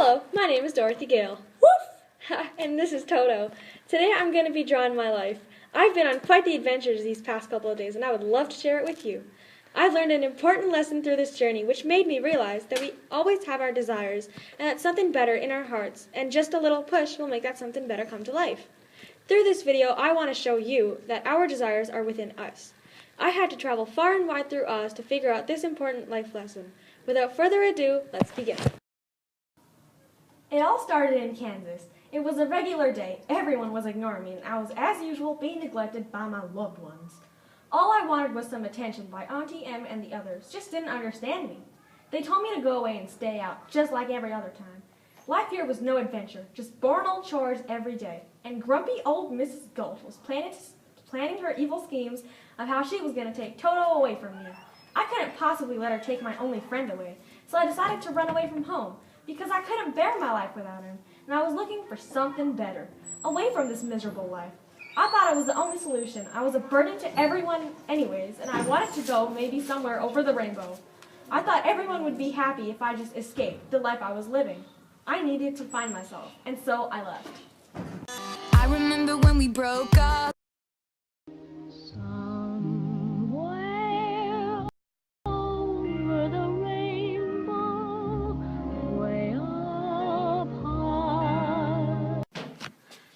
Hello, my name is Dorothy Gale. Woof! And this is Toto. Today I'm going to be drawing my life. I've been on quite the adventures these past couple of days, and I would love to share it with you. I've learned an important lesson through this journey, which made me realize that we always have our desires, and that something better in our hearts, and just a little push will make that something better come to life. Through this video, I want to show you that our desires are within us. I had to travel far and wide through Oz to figure out this important life lesson. Without further ado, let's begin. It all started in Kansas. It was a regular day. Everyone was ignoring me, and I was, as usual, being neglected by my loved ones. All I wanted was some attention by Auntie Em and the others. Just didn't understand me. They told me to go away and stay out, just like every other time. Life here was no adventure, just boring old chores every day. And grumpy old Mrs. Gulch was planning her evil schemes of how she was going to take Toto away from me. I couldn't possibly let her take my only friend away, so I decided to run away from home, because I couldn't bear my life without him, and I was looking for something better, away from this miserable life. I thought it was the only solution. I was a burden to everyone anyways, and I wanted to go maybe somewhere over the rainbow. I thought everyone would be happy if I just escaped the life I was living. I needed to find myself, and so I left. I remember when we broke up.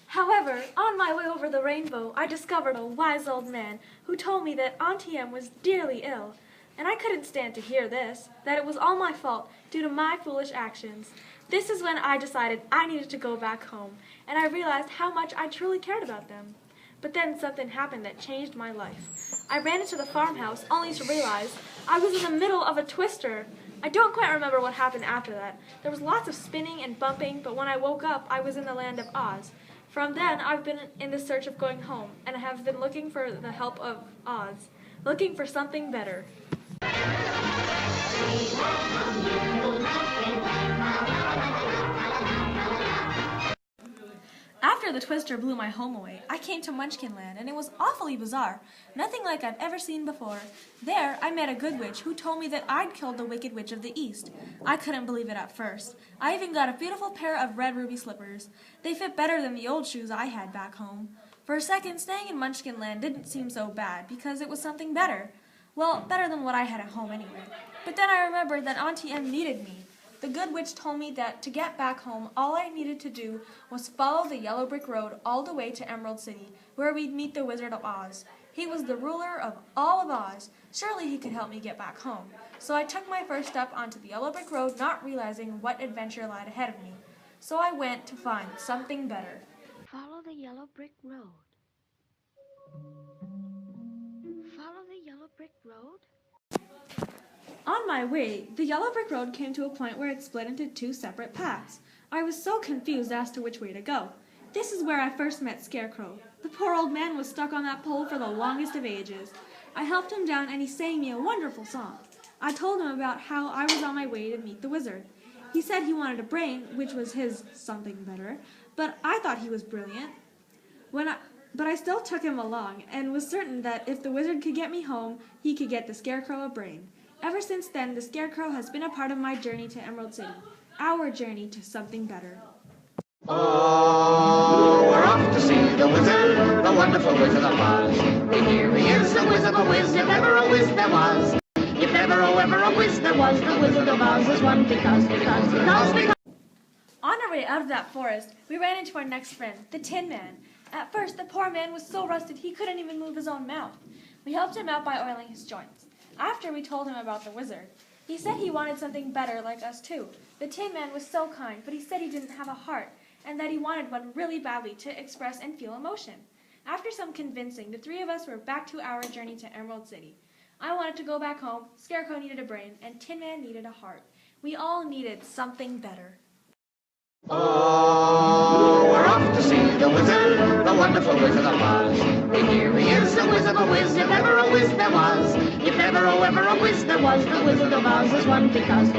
However, on my way over the rainbow, I discovered a wise old man who told me that Auntie Em was dearly ill. And I couldn't stand to hear this, that it was all my fault due to my foolish actions. This is when I decided I needed to go back home, and I realized how much I truly cared about them. But then something happened that changed my life. I ran into the farmhouse only to realize I was in the middle of a twister. I don't quite remember what happened after that. There was lots of spinning and bumping, but when I woke up, I was in the land of Oz. From then, I've been in the search of going home, and I have been looking for the help of Oz, looking for something better. After the twister blew my home away, I came to Munchkin Land, and it was awfully bizarre. Nothing like I've ever seen before. There, I met a good witch who told me that I'd killed the Wicked Witch of the East. I couldn't believe it at first. I even got a beautiful pair of red ruby slippers. They fit better than the old shoes I had back home. For a second, staying in Munchkin Land didn't seem so bad, because it was something better. Well, better than what I had at home anyway. But then I remembered that Auntie Em needed me. The good witch told me that to get back home, all I needed to do was follow the yellow brick road all the way to Emerald City, where we'd meet the Wizard of Oz. He was the ruler of all of Oz. Surely he could help me get back home. So I took my first step onto the yellow brick road, not realizing what adventure lied ahead of me. So I went to find something better. Follow the yellow brick road. Follow the yellow brick road? On my way, the yellow brick road came to a point where it split into two separate paths. I was so confused as to which way to go. This is where I first met Scarecrow. The poor old man was stuck on that pole for the longest of ages. I helped him down, and he sang me a wonderful song. I told him about how I was on my way to meet the wizard. He said he wanted a brain, which was his something better, but I thought he was brilliant. But I still took him along, and was certain that if the wizard could get me home, he could get the Scarecrow a brain. Ever since then, the Scarecrow has been a part of my journey to Emerald City, our journey to something better. Oh, we're off to see the wizard, the wonderful Wizard of Oz. And here he is, the Wizard of a Wiz, if ever a Wiz there was. If ever a Wiz there was, the Wizard of Oz is one because. On our way out of that forest, we ran into our next friend, the Tin Man. At first, the poor man was so rusted he couldn't even move his own mouth. We helped him out by oiling his joints. After we told him about the wizard, he said he wanted something better like us too. The Tin Man was so kind, but he said he didn't have a heart, and that he wanted one really badly to express and feel emotion. After some convincing, the three of us were back to our journey to Emerald City. I wanted to go back home, Scarecrow needed a brain, and Tin Man needed a heart. We all needed something better. Oh, we're off to see the wizard, the wonderful Wizard of Oz. And here he is, the Wizard of a Wiz, if ever a Wiz there was. If ever a Wiz there was, the Wizard of Oz is one because.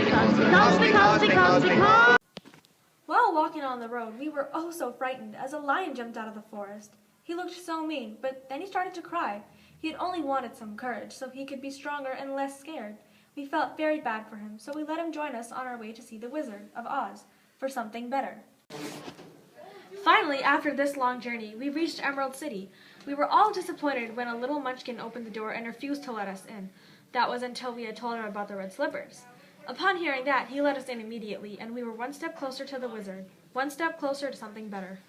While walking on the road, we were oh so frightened as a lion jumped out of the forest. He looked so mean, but then he started to cry. He had only wanted some courage so he could be stronger and less scared. We felt very bad for him, so we let him join us on our way to see the Wizard of Oz. for something better. Finally, after this long journey, we reached Emerald City. We were all disappointed when a little munchkin opened the door and refused to let us in. That was until we had told him about the red slippers. Upon hearing that, he let us in immediately, and we were one step closer to the wizard, one step closer to something better.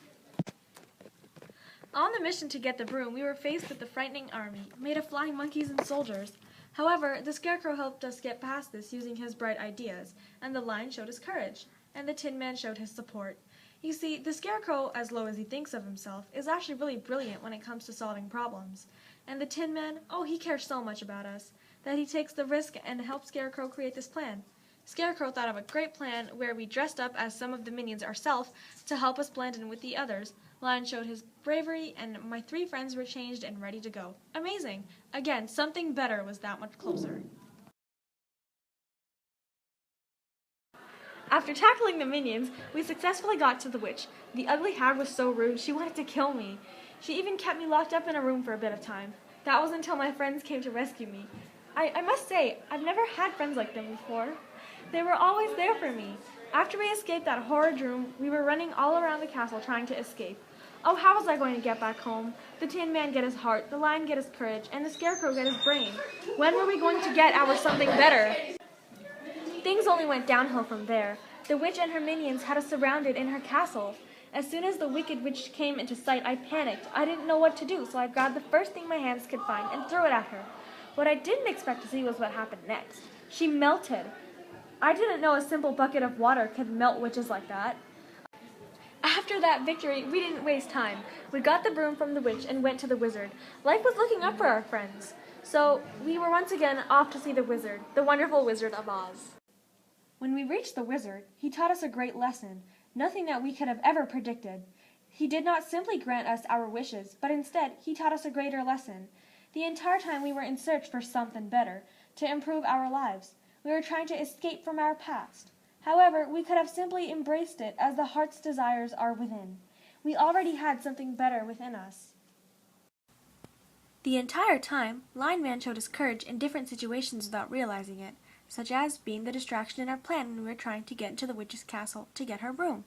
On the mission to get the broom, we were faced with the frightening army, made of flying monkeys and soldiers. However, the Scarecrow helped us get past this using his bright ideas, and the Lion showed his courage, and the Tin Man showed his support. You see, the Scarecrow, as low as he thinks of himself, is actually really brilliant when it comes to solving problems. And the Tin Man, oh, he cares so much about us, that he takes the risk and helps Scarecrow create this plan. Scarecrow thought of a great plan where we dressed up as some of the minions ourselves to help us blend in with the others. Lion showed his bravery, and my 3 friends were changed and ready to go. Amazing! Again, something better was that much closer. After tackling the minions, we successfully got to the witch. The ugly hag was so rude, she wanted to kill me. She even kept me locked up in a room for a bit of time. That was until my friends came to rescue me. I must say, I've never had friends like them before. They were always there for me. After we escaped that horrid room, we were running all around the castle trying to escape. Oh, how was I going to get back home? The Tin Man get his heart, the Lion get his courage, and the Scarecrow get his brain. When were we going to get our something better? Things only went downhill from there. The witch and her minions had us surrounded in her castle. As soon as the wicked witch came into sight, I panicked. I didn't know what to do, so I grabbed the first thing my hands could find and threw it at her. What I didn't expect to see was what happened next. She melted. I didn't know a simple bucket of water could melt witches like that. After that victory, we didn't waste time. We got the broom from the witch and went to the wizard. Life was looking up for our friends. So we were once again off to see the wizard, the wonderful Wizard of Oz. When we reached the wizard, he taught us a great lesson, nothing that we could have ever predicted. He did not simply grant us our wishes, but instead he taught us a greater lesson. The entire time we were in search for something better, to improve our lives. We were trying to escape from our past. However, we could have simply embraced it as the heart's desires are within. We already had something better within us. The entire time, Lion Man showed his courage in different situations without realizing it, such as being the distraction in our plan when we were trying to get into the witch's castle to get her broom.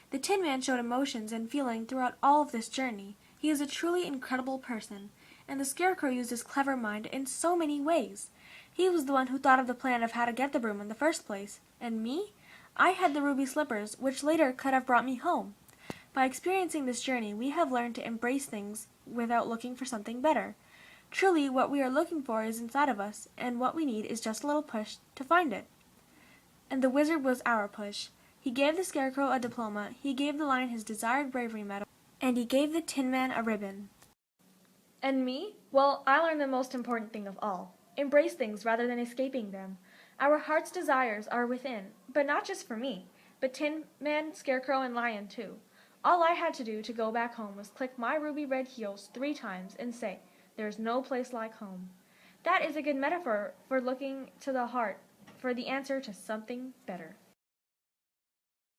The Tin Man showed emotions and feeling throughout all of this journey. He is a truly incredible person, and the Scarecrow used his clever mind in so many ways. He was the one who thought of the plan of how to get the broom in the first place. And me? I had the ruby slippers, which later could have brought me home. By experiencing this journey, we have learned to embrace things without looking for something better. Truly, what we are looking for is inside of us, and what we need is just a little push to find it. And the wizard was our push. He gave the Scarecrow a diploma, he gave the Lion his desired bravery medal, and he gave the Tin Man a ribbon. And me? Well, I learned the most important thing of all. Embrace things rather than escaping them. Our heart's desires are within, but not just for me, but Tin Man, Scarecrow, and Lion too. All I had to do to go back home was click my ruby red heels 3 times and say, "There's no place like home." That is a good metaphor for looking to the heart for the answer to something better.